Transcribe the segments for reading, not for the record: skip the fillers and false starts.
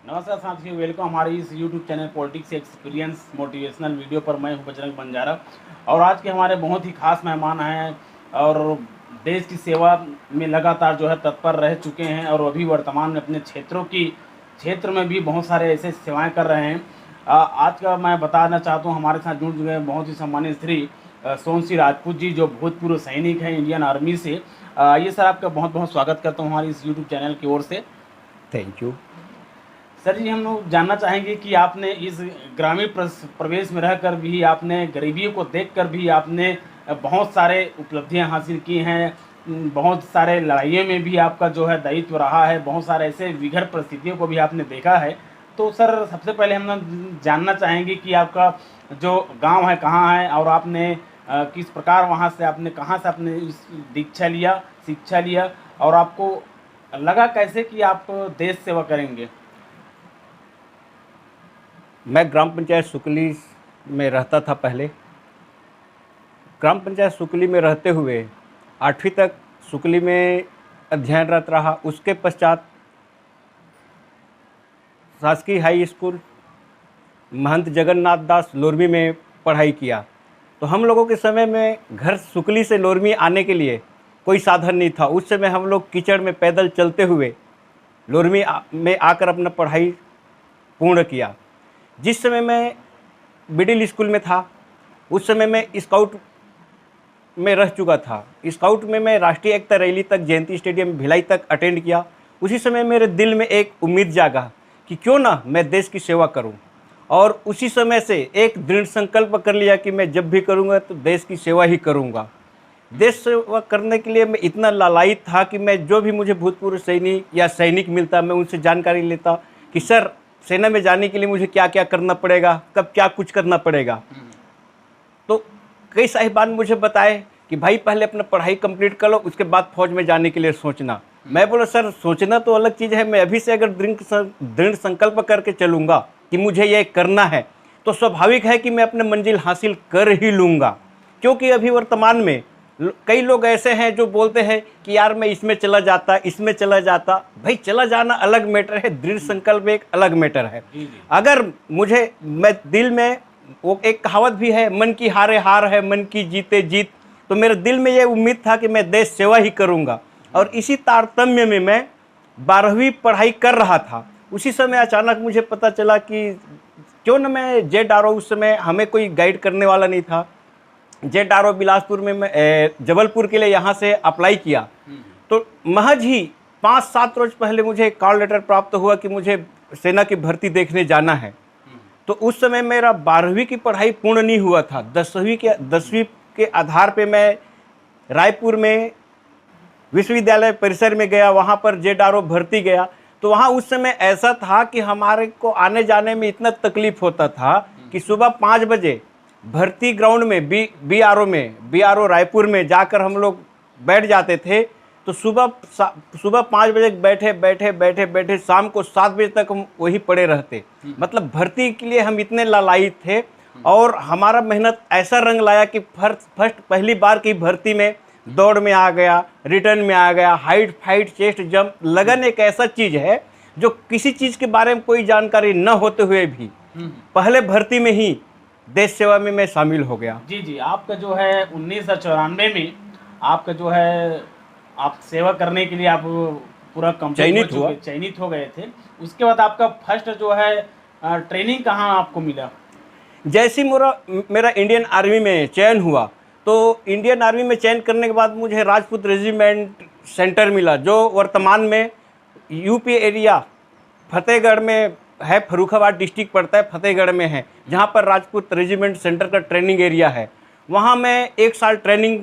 नमस्कार साथियों, वेलकम हमारे इस YouTube channel politics experience motivational video पर। मैं हूं बजरंग बंजारा और आज के हमारे बहुत ही खास मेहमान हैं और देश की सेवा में लगातार जो है तत्पर रह चुके हैं और अभी वर्तमान में अपने क्षेत्र में भी बहुत सारे ऐसे सेवाएं कर रहे हैं। आज का मैं बताना चाहता हूं, हमारे साथ जुड़ चुके हैं बहुत ही सम्मानित श्री सोनसी राजपूत जी, जो भूतपूर्व सैनिक हैं इंडियन आर्मी से। ये सर, आपका बहुत बहुत स्वागत करता हूँ हमारी इस यूट्यूब चैनल की ओर से। Thank you. सर जी, हम लोग जानना चाहेंगे कि आपने इस ग्रामीण प्रवेश में रहकर भी, आपने गरीबियों को देखकर भी आपने बहुत सारे उपलब्धियां हासिल की हैं, बहुत सारे लड़ाइयों में भी आपका जो है दायित्व रहा है, बहुत सारे ऐसे विघट परिस्थितियों को भी आपने देखा है। तो सर, सबसे पहले हम लोग जानना चाहेंगे कि आपका जो गांव है कहाँ है और आपने किस प्रकार वहाँ से आपने कहाँ से आपने इस दीक्षा लिया, शिक्षा लिया, और आपको लगा कैसे कि आप देश सेवा करेंगे। मैं ग्राम पंचायत सुकली में रहता था पहले। ग्राम पंचायत सुकली में रहते हुए 8वीं तक सुकली में अध्ययनरत रहा। उसके पश्चात शासकीय हाई स्कूल महंत जगन्नाथ दास लोरमी में पढ़ाई किया। तो हम लोगों के समय में घर सुकली से लोरमी आने के लिए कोई साधन नहीं था। उस समय हम लोग कीचड़ में पैदल चलते हुए लोरमी में आकर अपना पढ़ाई पूर्ण किया। जिस समय मैं मिडिल स्कूल में था, उस समय मैं स्काउट में रह चुका था। स्काउट में मैं राष्ट्रीय एकता रैली तक जयंती स्टेडियम भिलाई तक अटेंड किया। उसी समय मेरे दिल में एक उम्मीद जागा कि क्यों ना मैं देश की सेवा करूं, और उसी समय से एक दृढ़ संकल्प कर लिया कि मैं जब भी करूंगा तो देश की सेवा ही करूंगा। देश सेवा करने के लिए मैं इतना लालायित था कि मैं जो भी मुझे भूतपूर्व सैनिक या सैनिक मिलता, मैं उनसे जानकारी लेता कि सर, सेना में जाने के लिए मुझे क्या क्या करना पड़ेगा, कब क्या कुछ करना पड़ेगा। तो कई साहिबान मुझे बताए कि भाई पहले अपना पढ़ाई कंप्लीट कर लो, उसके बाद फौज में जाने के लिए सोचना। मैं बोला सर, सोचना तो अलग चीज़ है, मैं अभी से अगर दृढ़ संकल्प करके चलूँगा कि मुझे ये करना है तो स्वाभाविक है कि मैं अपने मंजिल हासिल कर ही लूँगा। क्योंकि अभी वर्तमान में कई लोग ऐसे हैं जो बोलते हैं कि यार मैं इसमें चला जाता, इसमें चला जाता। भाई चला जाना अलग मैटर है, दृढ़ संकल्प एक अलग मैटर है। अगर मैं दिल में, वो एक कहावत भी है, मन की हारे हार है, मन की जीते जीत। तो मेरे दिल में ये उम्मीद था कि मैं देश सेवा ही करूंगा, और इसी तारतम्य में मैं 12वीं पढ़ाई कर रहा था। उसी समय अचानक मुझे पता चला कि क्यों न मैं जेड उस समय हमें कोई गाइड करने वाला नहीं था। जेड बिलासपुर में मैं जबलपुर के लिए यहाँ से अप्लाई किया। तो महज ही 5-7 रोज पहले मुझे कॉल लेटर प्राप्त हुआ कि मुझे सेना की भर्ती देखने जाना है। तो उस समय मेरा 12वीं की पढ़ाई पूर्ण नहीं हुआ था। 10वीं के आधार पे मैं रायपुर में विश्वविद्यालय परिसर में गया, वहाँ पर जेड भर्ती गया। तो वहाँ उस समय ऐसा था कि हमारे को आने जाने में इतना तकलीफ होता था कि सुबह 5 बजे भर्ती ग्राउंड में बी आर ओ रायपुर में जाकर हम लोग बैठ जाते थे। तो सुबह 5 बजे बैठे शाम को 7 बजे तक हम वही पड़े रहते। मतलब भर्ती के लिए हम इतने लालायित थे, और हमारा मेहनत ऐसा रंग लाया कि पहली बार की भर्ती में दौड़ में आ गया, रिटर्न में आ गया, हाइट फाइट चेस्ट जंप। लगन एक ऐसा चीज़ है जो किसी चीज़ के बारे में कोई जानकारी न होते हुए भी पहले भर्ती में ही देश सेवा में मैं शामिल हो गया। जी जी, आपका जो है 1994 में आपका जो है, आप सेवा करने के लिए आप पूरा चयनित हो गए थे। उसके बाद आपका फर्स्ट जो है ट्रेनिंग कहाँ आपको मिला? जैसे मेरा इंडियन आर्मी में चयन हुआ, तो इंडियन आर्मी में चयन करने के बाद मुझे राजपूत रेजिमेंट सेंटर मिला, जो वर्तमान में यूपी एरिया फतेहगढ़ में है। फर्रुखाबाद डिस्ट्रिक्ट पड़ता है, फतेहगढ़ में है, जहाँ पर राजपूत रेजिमेंट सेंटर का ट्रेनिंग एरिया है। वहाँ मैं 1 साल ट्रेनिंग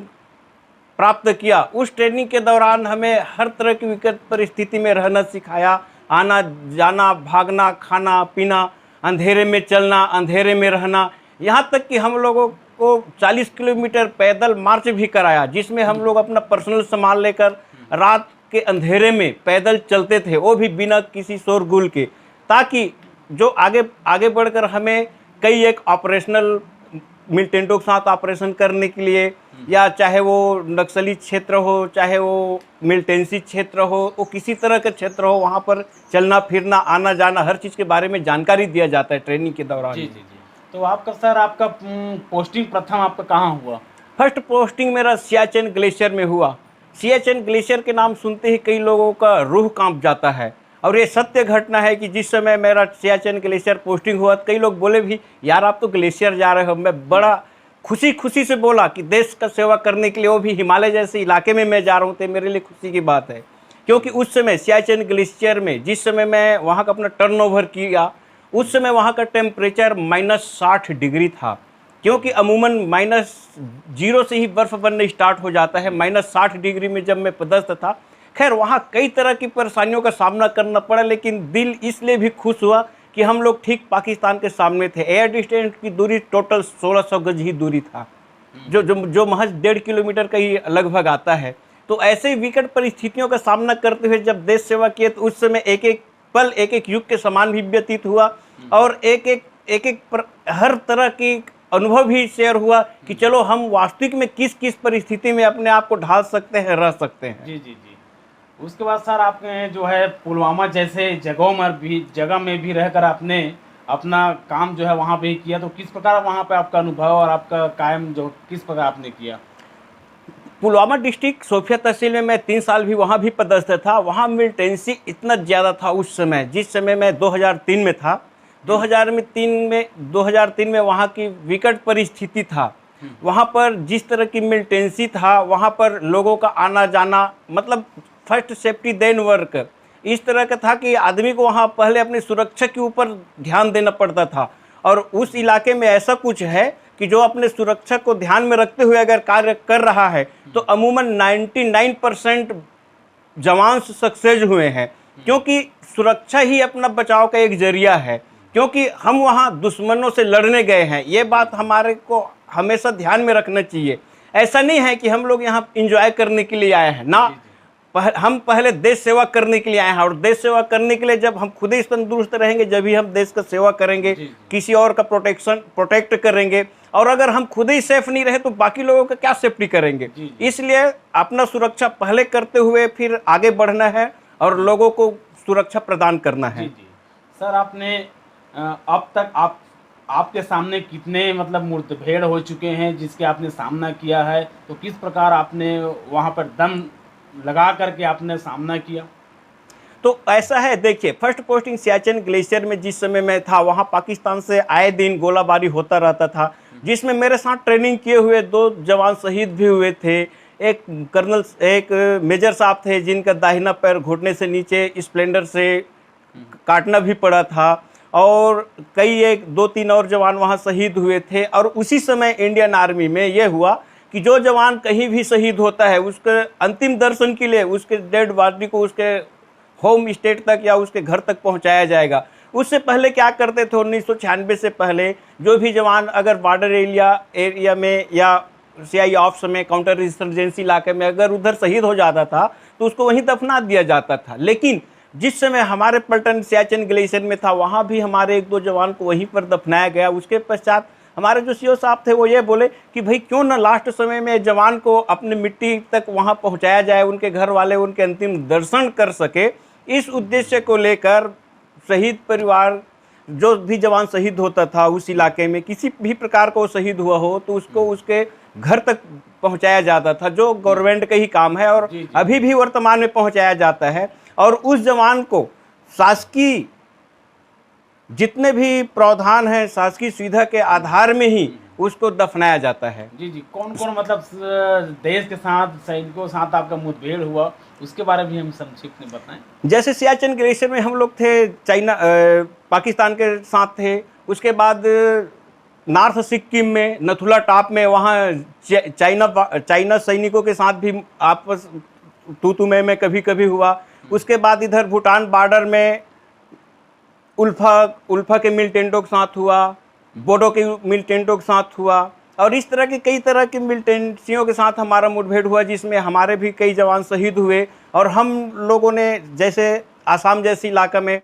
प्राप्त किया। उस ट्रेनिंग के दौरान हमें हर तरह की विकट परिस्थिति में रहना सिखाया, आना जाना, भागना, खाना पीना, अंधेरे में चलना, अंधेरे में रहना। यहाँ तक कि हम लोगों को 40 किलोमीटर पैदल मार्च भी कराया, जिसमें हम लोग अपना पर्सनल सामान लेकर रात के अंधेरे में पैदल चलते थे, वो भी बिना किसी शोरगुल के, ताकि जो आगे बढ़कर हमें कई एक ऑपरेशनल मिलिटेंटों के साथ ऑपरेशन करने के लिए या चाहे वो नक्सली क्षेत्र हो, चाहे वो मिलिटेंसी क्षेत्र हो, वो किसी तरह का क्षेत्र हो, वहाँ पर चलना फिरना, आना जाना, हर चीज़ के बारे में जानकारी दिया जाता है ट्रेनिंग के दौरान। जी, जी, जी। तो आपका सर आपका पोस्टिंग प्रथम आपका कहाँ हुआ? फर्स्ट पोस्टिंग मेरा सियाचिन ग्लेशियर में हुआ। सियाचिन ग्लेशियर के नाम सुनते ही कई लोगों का रूह कांप जाता है, और ये सत्य घटना है कि जिस समय मेरा सियाचिन ग्लेशियर पोस्टिंग हुआ, कई लोग बोले भी, यार आप तो ग्लेशियर जा रहे हो। मैं बड़ा खुशी खुशी से बोला कि देश का सेवा करने के लिए, वो भी हिमालय जैसे इलाके में मैं जा रहा हूँ, तो मेरे लिए खुशी की बात है। क्योंकि उस समय सियाचिन ग्लेशियर में जिस समय मैं वहाँ का अपना टर्नओवर किया, उस समय वहाँ का टेम्परेचर -60 डिग्री था। क्योंकि अमूमन -0 से ही बर्फ़ बनने स्टार्ट हो जाता है। -60 डिग्री में जब मैं पदस्थ था, खैर वहाँ कई तरह की परेशानियों का सामना करना पड़ा, लेकिन दिल इसलिए भी खुश हुआ कि हम लोग ठीक पाकिस्तान के सामने थे। एयर डिस्टेंस की दूरी टोटल 1600 गज ही दूरी था, जो महज 1.5 किलोमीटर का ही लगभग आता है। तो ऐसे विकट परिस्थितियों का सामना करते हुए जब देश सेवा किए, तो उस समय एक एक पल एक एक युग के समान भी व्यतीत हुआ, और हर तरह की अनुभव भी शेयर हुआ कि चलो हम वास्तविक में किस किस परिस्थिति में अपने आप को ढाल सकते हैं, रह सकते हैं। जी, जी, जी। उसके बाद सर आपने जो है पुलवामा जैसे जगह में भी रहकर आपने अपना काम जो है वहाँ पे ही किया, तो किस प्रकार वहाँ पे आपका अनुभव और आपका कायम जो किस प्रकार आपने किया? पुलवामा डिस्ट्रिक्ट सोफिया तहसील में मैं 3 साल भी वहाँ भी पदस्थ था। वहाँ मिलिटेंसी इतना ज़्यादा था उस समय, जिस समय मैं 2003 में था। 2003 में वहाँ की विकट परिस्थिति था। वहाँ पर जिस तरह की मिलिटेंसी था, वहाँ पर लोगों का आना जाना, मतलब फर्स्ट सेफ्टी देन वर्क, इस तरह का था कि आदमी को वहाँ पहले अपनी सुरक्षा के ऊपर ध्यान देना पड़ता था। और उस इलाके में ऐसा कुछ है कि जो अपने सुरक्षा को ध्यान में रखते हुए अगर कार्य कर रहा है, तो अमूमन 99% जवान सक्सेस हुए हैं। क्योंकि सुरक्षा ही अपना बचाव का एक जरिया है। क्योंकि हम वहाँ दुश्मनों से लड़ने गए हैं, ये बात हमारे को हमेशा ध्यान में रखना चाहिए। ऐसा नहीं है कि हम लोग यहाँ एंजॉय करने के लिए आए हैं ना, हम पहले देश सेवा करने के लिए आए हैं। और देश सेवा करने के लिए जब हम खुद ही तंदुरुस्त रहेंगे, जब ही हम देश का सेवा करेंगे, किसी और का प्रोटेक्ट करेंगे। और अगर हम खुद ही सेफ नहीं रहे, तो बाकी लोगों का क्या सेफ्टी करेंगे। इसलिए अपना सुरक्षा पहले करते हुए फिर आगे बढ़ना है और लोगों को सुरक्षा प्रदान करना है। जी। सर आपने अब तक आपके सामने कितने मतलब मुठभेड़ हो चुके हैं जिसके आपने सामना किया है, तो किस प्रकार आपने वहाँ पर दम लगा करके आपने सामना किया? तो ऐसा है, देखिए, फर्स्ट पोस्टिंग सियाचिन ग्लेशियर में जिस समय मैं था, वहाँ पाकिस्तान से आए दिन गोलाबारी होता रहता था, जिसमें मेरे साथ ट्रेनिंग किए हुए 2 जवान शहीद भी हुए थे। एक मेजर साहब थे जिनका दाहिना पैर घुटने से नीचे स्प्लेंडर से काटना भी पड़ा था, और कई 2-3 और जवान वहाँ शहीद हुए थे। और उसी समय इंडियन आर्मी में यह हुआ कि जो जवान कहीं भी शहीद होता है, उसके अंतिम दर्शन के लिए उसके डेड बॉडी को उसके होम स्टेट तक या उसके घर तक पहुंचाया जाएगा। उससे पहले क्या करते थे, 1996 से पहले जो भी जवान अगर बॉर्डर एरिया में या सीआई ऑप्स में, काउंटर इंसर्जेंसी इलाके में अगर उधर शहीद हो जाता था, तो उसको वहीं दफना दिया जाता था। लेकिन जिस समय हमारे पलटन सियाचिन ग्लेशियर में था, वहाँ भी हमारे 1-2 जवान को वहीं पर दफनाया गया। उसके पश्चात हमारे जो सीओ साहब थे, वो ये बोले कि भाई क्यों ना लास्ट समय में जवान को अपने मिट्टी तक वहाँ पहुँचाया जाए, उनके घर वाले उनके अंतिम दर्शन कर सके। इस उद्देश्य को लेकर शहीद परिवार, जो भी जवान शहीद होता था उस इलाके में, किसी भी प्रकार को शहीद हुआ हो, तो उसको उसके घर तक पहुंचाया जाता था, जो गवर्नमेंट का ही काम है और अभी भी वर्तमान में पहुंचाया जाता है। और उस जवान को शासकीय जितने भी प्रावधान हैं, शासकीय सुविधा के आधार में ही उसको दफनाया जाता है। जी। कौन मतलब देश के साथ, सैनिकों के साथ आपका मुठभेड़ हुआ, उसके बारे में हम संक्षिप्त में बताएं। जैसे सियाचिन ग्लेशियर में हम लोग थे, पाकिस्तान के साथ थे। उसके बाद नॉर्थ सिक्किम में नथुला टॉप में, वहाँ चाइना सैनिकों के साथ भी आपस तू में कभी कभी हुआ। उसके बाद इधर भूटान बॉर्डर में उल्फा के मिलिटेंटों के साथ हुआ, बोडो के मिलिटेंटों के साथ हुआ, और इस तरह के कई तरह के मिलिटेंसियों के साथ हमारा मुठभेड़ हुआ, जिसमें हमारे भी कई जवान शहीद हुए। और हम लोगों ने जैसे आसाम जैसे इलाका में,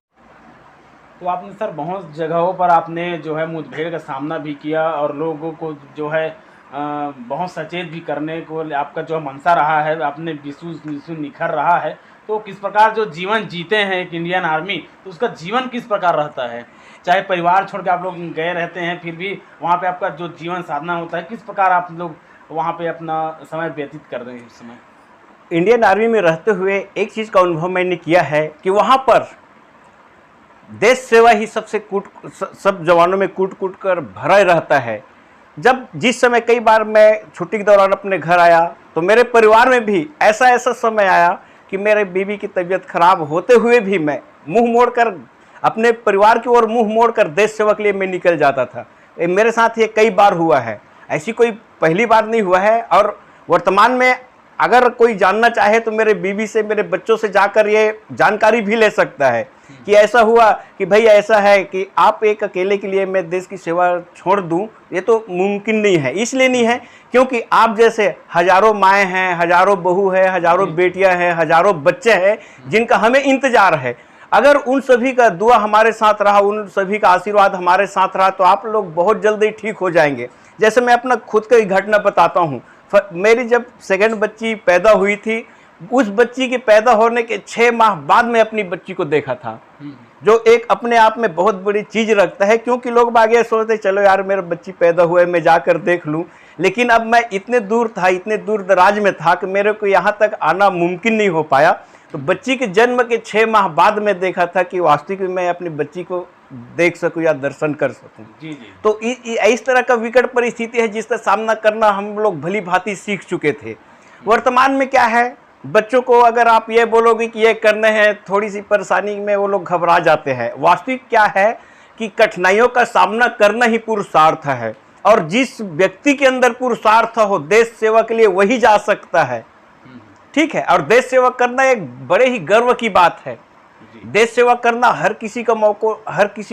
तो आपने सर बहुत जगहों पर आपने जो है मुठभेड़ का सामना भी किया और लोगों को जो है बहुत सचेत भी करने को आपका जो मनसा रहा है, आपने विशु निखर रहा है। तो किस प्रकार जो जीवन जीते हैं एक इंडियन आर्मी, तो उसका जीवन किस प्रकार रहता है? चाहे परिवार छोड़ के आप लोग गए रहते हैं, फिर भी वहाँ पे आपका जो जीवन साधना होता है, किस प्रकार आप लोग वहाँ पे अपना समय व्यतीत कर रहे हैं इस समय? इंडियन आर्मी में रहते हुए एक चीज़ का अनुभव मैंने किया है कि वहाँ पर देश सेवा ही सब जवानों में कूट कूट कर भरा रहता है। जब जिस समय कई बार मैं छुट्टी के दौरान अपने घर आया तो मेरे परिवार में भी ऐसा समय आया कि मेरे बीवी की तबीयत खराब होते हुए भी मैं मुंह मोड़कर अपने परिवार की ओर मुंह मोड़कर देश सेवा के लिए मैं निकल जाता था। मेरे साथ ये कई बार हुआ है, ऐसी कोई पहली बार नहीं हुआ है। और वर्तमान में अगर कोई जानना चाहे तो मेरे बीवी से, मेरे बच्चों से जाकर ये जानकारी भी ले सकता है कि ऐसा हुआ कि भाई ऐसा है कि आप एक अकेले के लिए मैं देश की सेवा छोड़ दूं, ये तो मुमकिन नहीं है। इसलिए नहीं है क्योंकि आप जैसे हजारों माएँ हैं, हजारों बहू है, हजारों बेटियां हैं, हजारों बच्चे हैं जिनका हमें इंतजार है। अगर उन सभी का दुआ हमारे साथ रहा, उन सभी का आशीर्वाद हमारे साथ रहा तो आप लोग बहुत जल्दी ठीक हो जाएंगे। जैसे मैं अपना खुद का एक घटना बताता हूँ। मेरी जब सेकंड बच्ची पैदा हुई थी, उस बच्ची के पैदा होने के 6 माह बाद में अपनी बच्ची को देखा था, जो एक अपने आप में बहुत बड़ी चीज़ रखता है। क्योंकि लोग बागे सोचते चलो यार मेरा बच्ची पैदा हुआ है, मैं जाकर देख लूँ। लेकिन अब मैं इतने दूर था, इतने दूर दराज में था कि मेरे को यहाँ तक आना मुमकिन नहीं हो पाया। तो बच्ची के जन्म के 6 माह बाद में देखा था कि वास्तविक में मैं अपनी बच्ची को देख सकूं या दर्शन कर सकूं। जी जी। तो इस तरह का विकट परिस्थिति है जिसका सामना करना हम लोग भली भांति सीख चुके थे। वर्तमान में क्या है, बच्चों को अगर आप ये बोलोगे कि ये करने हैं, थोड़ी सी परेशानी में वो लोग घबरा जाते हैं। वास्तविक क्या है कि कठिनाइयों का सामना करना ही पुरुषार्थ है, और जिस व्यक्ति के अंदर पुरुषार्थ हो देश सेवा के लिए वही जा सकता है। ठीक है, और देश सेवा करना एक बड़े ही गर्व की बात है। देश सेवा करना हर किसी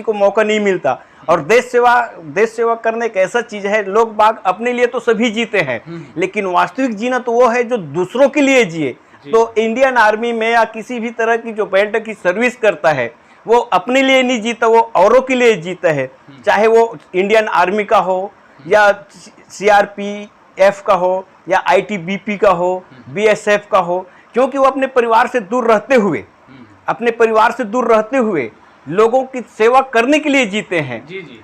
को मौका नहीं मिलता। और देश सेवा करने एक ऐसा चीज है, लोग बाग अपने लिए तो सभी जीते हैं, लेकिन वास्तविक जीना तो वो है जो दूसरों के लिए जिए। तो इंडियन आर्मी में या किसी भी तरह की जो बेल्ट की सर्विस करता है वो अपने लिए नहीं जीता, वो औरों के लिए जीता है। चाहे वो इंडियन आर्मी का हो या CRPF का हो या ITBP का हो, BSF का हो, क्योंकि वो अपने परिवार से दूर रहते हुए लोगों की सेवा करने के लिए जीते हैं। जी जी।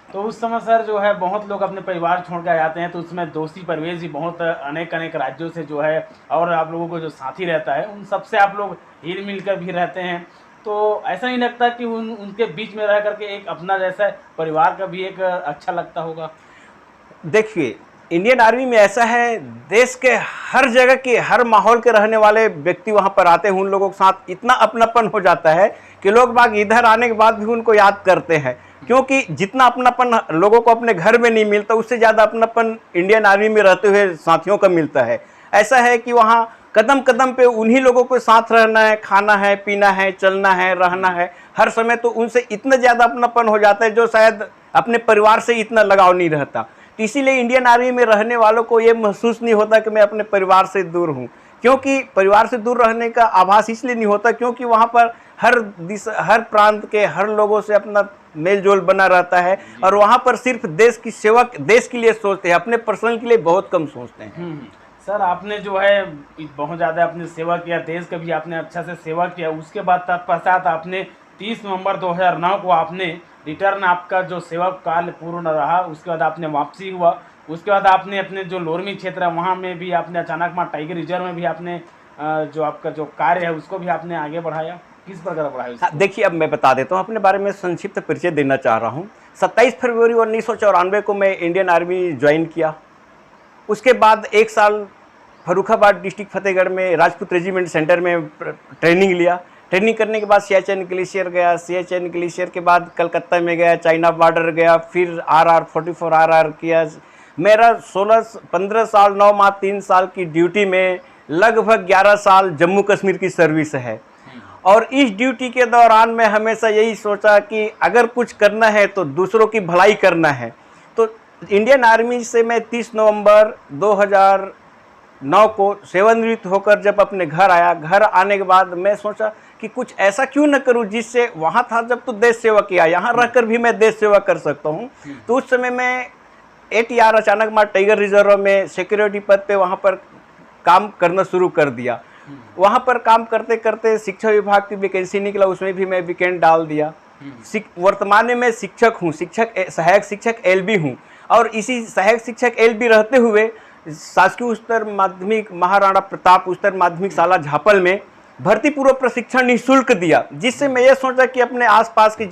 तो उस समय सर जो है बहुत लोग अपने परिवार छोड़ कर आते हैं, तो उसमें दोस्ती परवेज भी बहुत अनेक राज्यों से जो है, और आप लोगों को जो साथी रहता है उन सबसे आप लोग हिल मिल कर भी रहते हैं। तो ऐसा नहीं लगता कि उनके बीच में रह करके एक अपना जैसा परिवार का भी एक अच्छा लगता होगा? देखिए, इंडियन आर्मी में ऐसा है, देश के हर जगह के हर माहौल के रहने वाले व्यक्ति वहाँ पर आते हैं। उन लोगों के साथ इतना अपनापन हो जाता है कि लोग बाग इधर आने के बाद भी उनको याद करते हैं। क्योंकि जितना अपनापन लोगों को अपने घर में नहीं मिलता, उससे ज़्यादा अपनापन इंडियन आर्मी में रहते हुए साथियों का मिलता है। ऐसा है कि वहाँ कदम कदम पे उन्हीं लोगों को साथ रहना है, खाना है, पीना है, चलना है, रहना है हर समय। तो उनसे इतना ज़्यादा अपनापन हो जाता है जो शायद अपने परिवार से इतना लगाव नहीं रहता। इसीलिए इंडियन आर्मी में रहने वालों को ये महसूस नहीं होता कि मैं अपने परिवार से दूर हूँ। क्योंकि परिवार से दूर रहने का आभास इसलिए नहीं होता क्योंकि वहाँ पर हर प्रांत के हर लोगों से अपना मेल जोल बना रहता है। और वहाँ पर सिर्फ देश की सेवा, देश के लिए सोचते हैं, अपने पर्सनल के लिए बहुत कम सोचते हैं। सर आपने जो है बहुत ज़्यादा अपने सेवा किया, देश का भी आपने अच्छा से सेवा किया। उसके बाद तत्पश्चात आपने 30 नवंबर 2009 को आपने रिटर्न, आपका जो सेवा काल पूर्ण रहा, उसके बाद आपने वापसी हुआ। उसके बाद आपने अपने जो लोरमी क्षेत्र है वहाँ में भी आपने अचानक मार टाइगर रिजर्व में भी आपने जो आपका जो कार्य है उसको भी आपने आगे बढ़ाया। किस प्रकार बढ़ाया? देखिए, अब मैं बता देता हूँ, अपने बारे में संक्षिप्त परिचय देना चाह रहा हूँ। 27 फरवरी 1994 को मैं इंडियन आर्मी ज्वाइन किया। उसके बाद 1 साल फर्रुखाबाद डिस्ट्रिक्ट फतेहगढ़ में राजपूत रेजिमेंट सेंटर में ट्रेनिंग लिया। ट्रेनिंग करने के बाद सियाचिन ग्लेशियर गया। सियाचिन ग्लेशियर के बाद कलकत्ता में गया, चाइना बॉर्डर गया, फिर RR-44 RR किया। मेरा 15 साल 9 माह 3 साल की ड्यूटी में लगभग 11 साल जम्मू कश्मीर की सर्विस है। और इस ड्यूटी के दौरान मैं हमेशा यही सोचा कि अगर कुछ करना है तो दूसरों की भलाई करना है। तो इंडियन आर्मी से मैं 30 नवंबर 2009 को सेवानिवृत्त होकर जब अपने घर आया, घर आने के बाद मैं सोचा कि कुछ ऐसा क्यों न करूं जिससे, वहाँ था जब तो देश सेवा किया, यहाँ रहकर भी मैं देश सेवा कर सकता हूँ। तो उस समय मैं ATR अचानक मार टाइगर रिजर्व में सिक्योरिटी पद पे वहाँ पर काम करना शुरू कर दिया। वहाँ पर काम करते करते शिक्षा विभाग की वैकेंसी निकला, उसमें भी मैं वीकेंड डाल दिया। वर्तमान में मैं शिक्षक हूँ, सहायक शिक्षक LB हूँ, और इसी सहायक शिक्षक LB रहते हुए शासकीय उच्चतर माध्यमिक महाराणा प्रताप उच्चतर माध्यमिक शाला झापल में भर्ती पूर्व प्रशिक्षण निःशुल्क दिया, जिससे मैं ये सोचा कि अपने आसपास के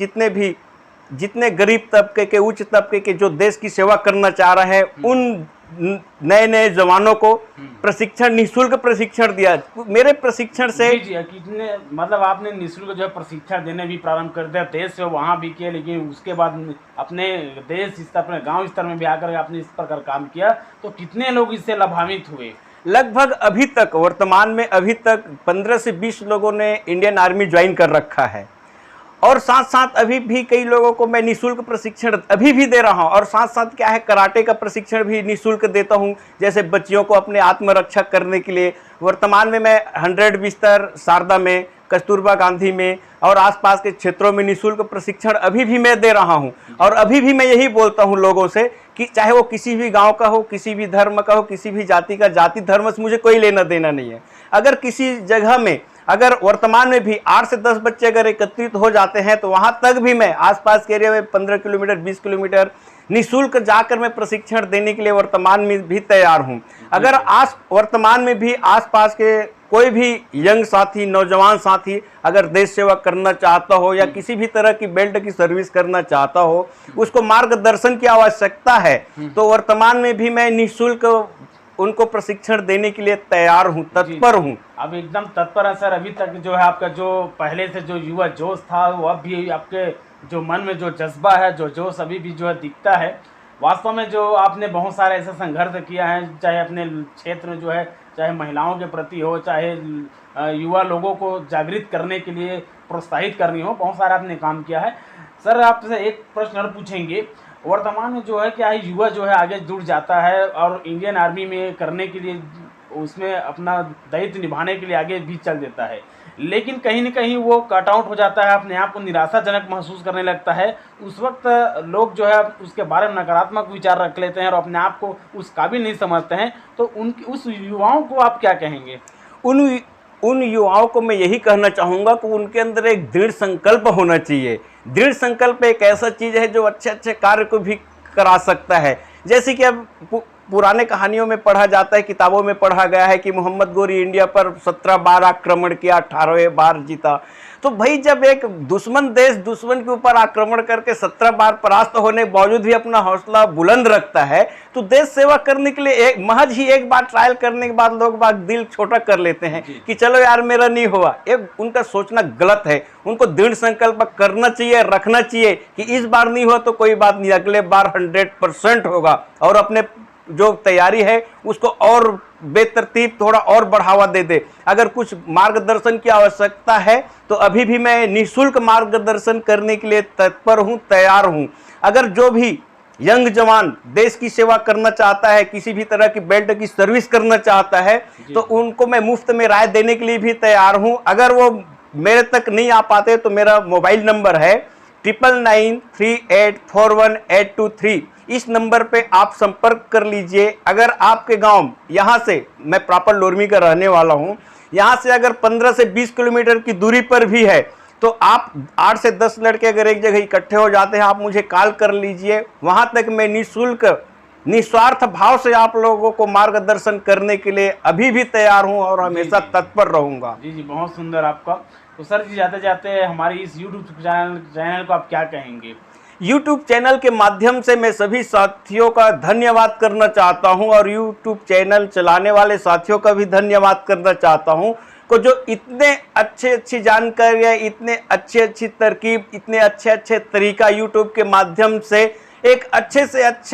जितने गरीब तबके के, उच्च तबके के जो देश की सेवा करना चाह रहे हैं, उन नए नए जवानों को प्रशिक्षण, निःशुल्क प्रशिक्षण दिया। मेरे प्रशिक्षण से जी कितने मतलब आपने निःशुल्क जो है प्रशिक्षण देने भी प्रारंभ कर दिया, देश से वहाँ भी किया, लेकिन उसके बाद अपने देश स्तर, अपने गांव स्तर में भी आकर आपने इस प्रकार काम किया, तो कितने लोग इससे लाभान्वित हुए? लगभग अभी तक, वर्तमान में अभी तक 15 से 20 लोगों ने इंडियन आर्मी ज्वाइन कर रखा है, और साथ साथ अभी भी कई लोगों को मैं निःशुल्क प्रशिक्षण अभी भी दे रहा हूं। और साथ साथ क्या है, कराटे का प्रशिक्षण भी निःशुल्क देता हूं, जैसे बच्चियों को अपने आत्मरक्षा करने के लिए। वर्तमान में मैं 100 बिस्तर शारदा में, कस्तूरबा गांधी में और आसपास के क्षेत्रों में निःशुल्क प्रशिक्षण अभी भी मैं दे रहा हूं। और अभी भी मैं यही बोलता हूं लोगों से कि चाहे वो किसी भी गांव का हो, किसी भी धर्म का हो, किसी भी जाति का, जाति धर्म से मुझे कोई लेना देना नहीं है। अगर किसी जगह में, अगर वर्तमान में भी 8 से 10 बच्चे अगर एकत्रित हो जाते हैं, तो वहां तक भी मैं आसपास के एरिया में 15 किलोमीटर 20 किलोमीटर निःशुल्क जाकर मैं प्रशिक्षण देने के लिए वर्तमान में भी तैयार हूं। अगर वर्तमान में भी आसपास के कोई भी यंग साथी, नौजवान साथी अगर देश सेवा करना चाहता हो या किसी भी तरह की बेल्ट की सर्विस करना चाहता हो, उसको मार्गदर्शन की आवश्यकता है, तो वर्तमान में भी मैं निःशुल्क उनको प्रशिक्षण देने के लिए तैयार हूं, तत्पर हूं। अब एकदम तत्पर है सर। अभी तक जो है आपका जो पहले से जो युवा जोश था, वो अब भी आपके जो मन में जो जज्बा है, जो जोश अभी भी जो है दिखता है। वास्तव में जो आपने बहुत सारे ऐसे संघर्ष किया है, चाहे अपने क्षेत्र में जो है, चाहे महिलाओं के प्रति हो, चाहे युवा लोगों को जागृत करने के लिए प्रोत्साहित करनी हो, बहुत सारा आपने काम किया है। सर आपसे एक प्रश्न और पूछेंगे, वर्तमान में जो है क्या युवा जो है आगे जुड़ जाता है और इंडियन आर्मी में करने के लिए, उसमें अपना दायित्व निभाने के लिए आगे भी चल देता है, लेकिन कहीं न कहीं वो कट आउट हो जाता है, अपने आप को निराशाजनक महसूस करने लगता है। उस वक्त लोग जो है उसके बारे में नकारात्मक विचार रख लेते हैं और अपने आप को उस काबिल नहीं समझते हैं, तो उस युवाओं को आप क्या कहेंगे? उन युवाओं को मैं यही कहना चाहूँगा कि उनके अंदर एक दृढ़ संकल्प होना चाहिए। दृढ़ संकल्प एक ऐसा चीज़ है जो अच्छे अच्छे कार्य को भी करा सकता है। जैसे कि अब पुराने कहानियों में पढ़ा जाता है, किताबों में पढ़ा गया है कि मोहम्मद गोरी इंडिया पर 17 बार आक्रमण किया, 18वें बार जीता। तो भाई जब एक दुश्मन देश दुश्मन के ऊपर आक्रमण करके 17 बार परास्त होने के बावजूद भी अपना हौसला बुलंद रखता है, तो देश सेवा करने के लिए महज ही एक बार ट्रायल करने के बाद लोग बाग दिल छोटा कर लेते हैं कि चलो यार मेरा नहीं हुआ। उनका सोचना गलत है। उनको दृढ़ संकल्प करना चाहिए, रखना चाहिए कि इस बार नहीं हुआ तो कोई बात नहीं, अगले बार 100% होगा, और अपने जो तैयारी है उसको और बेतरतीब थोड़ा और बढ़ावा दे दे। अगर कुछ मार्गदर्शन की आवश्यकता है तो अभी भी मैं निःशुल्क मार्गदर्शन करने के लिए तत्पर हूं, तैयार हूं। अगर जो भी यंग जवान देश की सेवा करना चाहता है, किसी भी तरह की बेल्ट की सर्विस करना चाहता है, तो उनको मैं मुफ्त में राय देने के लिए भी तैयार हूं। अगर वो मेरे तक नहीं आ पाते तो मेरा मोबाइल नंबर है 9993841823। इस नंबर पे आप संपर्क कर लीजिए। अगर आपके गांव, यहाँ से मैं प्रॉपर लोरमी का रहने वाला हूँ, यहाँ से अगर 15 से 20 किलोमीटर की दूरी पर भी है, तो आप 8 से 10 लड़के अगर एक जगह इकट्ठे हो जाते हैं, आप मुझे कॉल कर लीजिए। वहाँ तक मैं निःशुल्क, निस्वार्थ भाव से आप लोगों को मार्गदर्शन करने के लिए अभी भी तैयार हूँ और हमेशा तत्पर रहूँगा। जी, बहुत सुंदर आपका। तो सर जी, जाते जाते हमारी इस यूट्यूब चैनल को आप क्या कहेंगे? यूट्यूब चैनल के माध्यम से मैं सभी साथियों का धन्यवाद करना चाहता हूं, और यूट्यूब चैनल चलाने वाले साथियों का भी धन्यवाद करना चाहता हूं को जो इतने अच्छी जानकारियाँ, इतने अच्छी तरकीब, इतने अच्छे तरीका यूट्यूब के माध्यम से एक अच्छे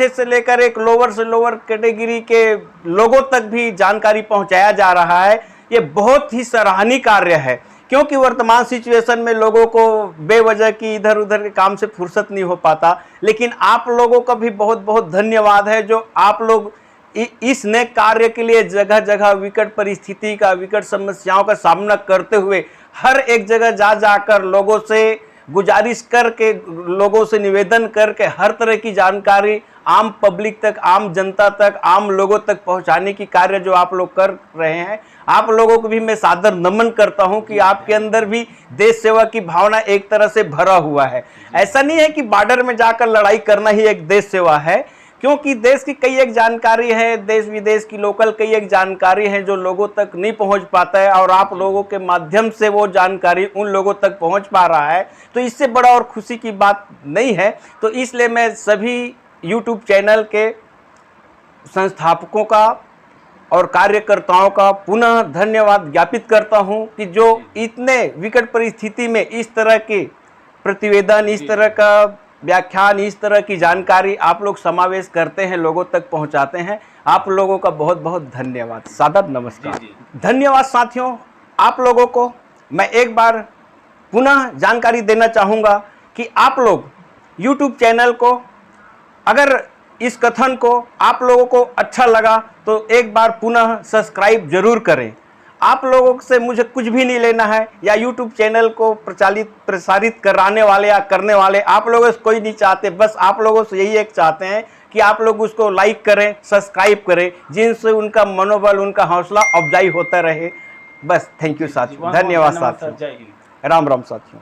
से लेकर एक लोअर से लोअर कैटेगरी के लोगों तक भी जानकारी पहुंचाया जा रहा है। ये बहुत ही सराहनीय कार्य है, क्योंकि वर्तमान सिचुएशन में लोगों को बेवजह की इधर उधर के काम से फुर्सत नहीं हो पाता। लेकिन आप लोगों का भी बहुत धन्यवाद है, जो आप लोग इस नए कार्य के लिए जगह जगह विकट परिस्थिति का, विकट समस्याओं का सामना करते हुए हर एक जगह जाकर लोगों से गुजारिश करके, लोगों से निवेदन करके हर तरह की जानकारी आम पब्लिक तक, आम जनता तक, आम लोगों तक पहुंचाने की कार्य जो आप लोग कर रहे हैं, आप लोगों को भी मैं सादर नमन करता हूं कि आपके अंदर भी देश सेवा की भावना एक तरह से भरा हुआ है। ऐसा नहीं है कि बॉर्डर में जाकर लड़ाई करना ही एक देश सेवा है, क्योंकि देश की कई एक जानकारी है, देश विदेश की लोकल कई एक जानकारी है जो लोगों तक नहीं पहुंच पाता है, और आप लोगों के माध्यम से वो जानकारी उन लोगों तक पहुंच पा रहा है, तो इससे बड़ा और खुशी की बात नहीं है। तो इसलिए मैं सभी यूट्यूब चैनल के संस्थापकों का और कार्यकर्ताओं का पुनः धन्यवाद ज्ञापित करता हूं कि जो इतने विकट परिस्थिति में इस तरह के प्रतिवेदन, इस तरह का व्याख्यान, इस तरह की जानकारी आप लोग समावेश करते हैं, लोगों तक पहुंचाते हैं। आप लोगों का बहुत बहुत धन्यवाद, सादर नमस्कार। धन्यवाद साथियों। आप लोगों को मैं एक बार पुनः जानकारी देना चाहूँगा कि आप लोग YouTube चैनल को, अगर इस कथन को आप लोगों को अच्छा लगा तो एक बार पुनः सब्सक्राइब जरूर करें। आप लोगों से मुझे कुछ भी नहीं लेना है, या YouTube चैनल को प्रसारित कराने वाले या करने वाले आप लोगों से कोई नहीं चाहते। बस आप लोगों से यही एक चाहते हैं कि आप लोग उसको लाइक करें, सब्सक्राइब करें, जिनसे उनका मनोबल, उनका हौसला अफजाई होता रहे। बस थैंक यू साथियों, धन्यवाद साथियों, राम राम साथियों।